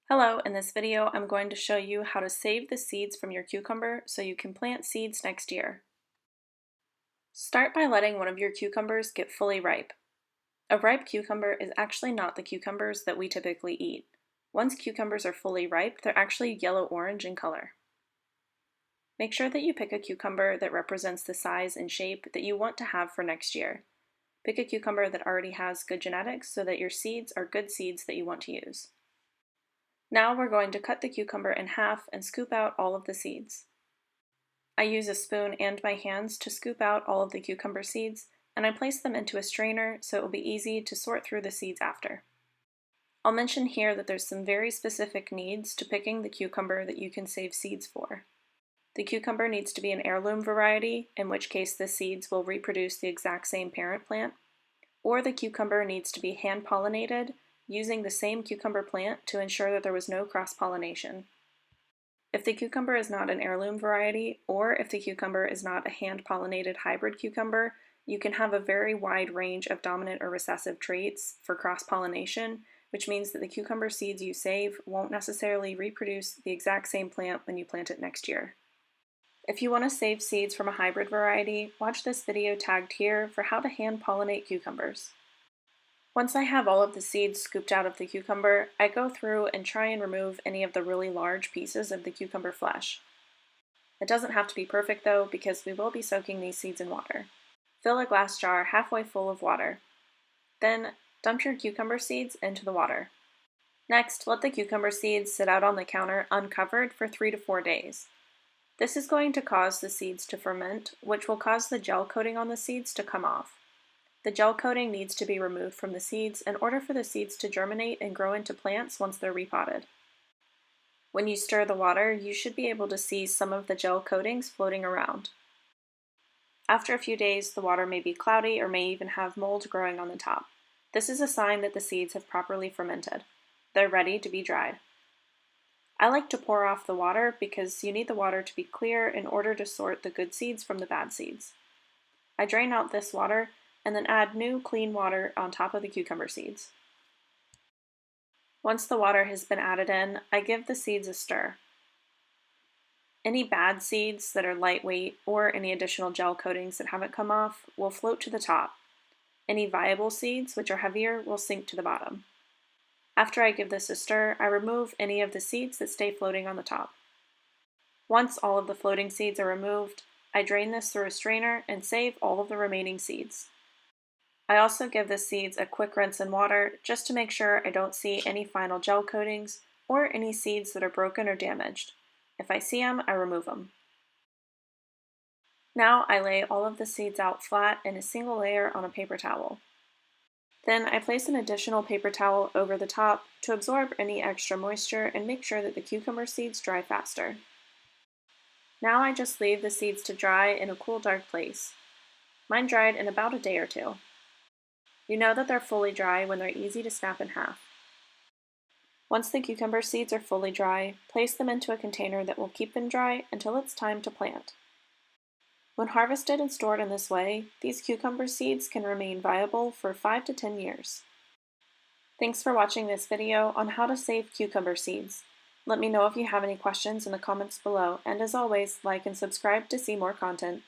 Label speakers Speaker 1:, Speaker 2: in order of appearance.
Speaker 1: Hello, in this video I'm going to show you how to save the seeds from your cucumber so you can plant seeds next year. Start by letting one of your cucumbers get fully ripe. A ripe cucumber is actually not the cucumbers that we typically eat. Once cucumbers are fully ripe, they're actually yellow-orange in color. Make sure that you pick a cucumber that represents the size and shape that you want to have for next year. Pick a cucumber that already has good genetics so that your seeds are good seeds that you want to use. Now we're going to cut the cucumber in half and scoop out all of the seeds. I use a spoon and my hands to scoop out all of the cucumber seeds, and I place them into a strainer so it will be easy to sort through the seeds after. I'll mention here that there's some very specific needs to picking the cucumber that you can save seeds for. The cucumber needs to be an heirloom variety, in which case the seeds will reproduce the exact same parent plant, or the cucumber needs to be hand-pollinated, using the same cucumber plant to ensure that there was no cross-pollination. If the cucumber is not an heirloom variety, or if the cucumber is not a hand-pollinated hybrid cucumber, you can have a very wide range of dominant or recessive traits for cross-pollination, which means that the cucumber seeds you save won't necessarily reproduce the exact same plant when you plant it next year. If you want to save seeds from a hybrid variety, watch this video tagged here for how to hand-pollinate cucumbers. Once I have all of the seeds scooped out of the cucumber, I go through and try and remove any of the really large pieces of the cucumber flesh. It doesn't have to be perfect though, because we will be soaking these seeds in water. Fill a glass jar halfway full of water. Then dump your cucumber seeds into the water. Next, let the cucumber seeds sit out on the counter uncovered for 3 to 4 days. This is going to cause the seeds to ferment, which will cause the gel coating on the seeds to come off. The gel coating needs to be removed from the seeds in order for the seeds to germinate and grow into plants once they're repotted. When you stir the water, you should be able to see some of the gel coatings floating around. After a few days, the water may be cloudy or may even have mold growing on the top. This is a sign that the seeds have properly fermented. They're ready to be dried. I like to pour off the water because you need the water to be clear in order to sort the good seeds from the bad seeds. I drain out this water and then add new clean water on top of the cucumber seeds. Once the water has been added in, I give the seeds a stir. Any bad seeds that are lightweight or any additional gel coatings that haven't come off will float to the top. Any viable seeds, which are heavier, will sink to the bottom. After I give this a stir, I remove any of the seeds that stay floating on the top. Once all of the floating seeds are removed, I drain this through a strainer and save all of the remaining seeds. I also give the seeds a quick rinse in water just to make sure I don't see any final gel coatings or any seeds that are broken or damaged. If I see them, I remove them. Now I lay all of the seeds out flat in a single layer on a paper towel. Then I place an additional paper towel over the top to absorb any extra moisture and make sure that the cucumber seeds dry faster. Now I just leave the seeds to dry in a cool, dark place. Mine dried in about a day or 2. You know that they're fully dry when they're easy to snap in half. Once the cucumber seeds are fully dry, place them into a container that will keep them dry until it's time to plant. When harvested and stored in this way, these cucumber seeds can remain viable for 5 to 10 years. Thanks for watching this video on how to save cucumber seeds. Let me know if you have any questions in the comments below, and as always, like and subscribe to see more content.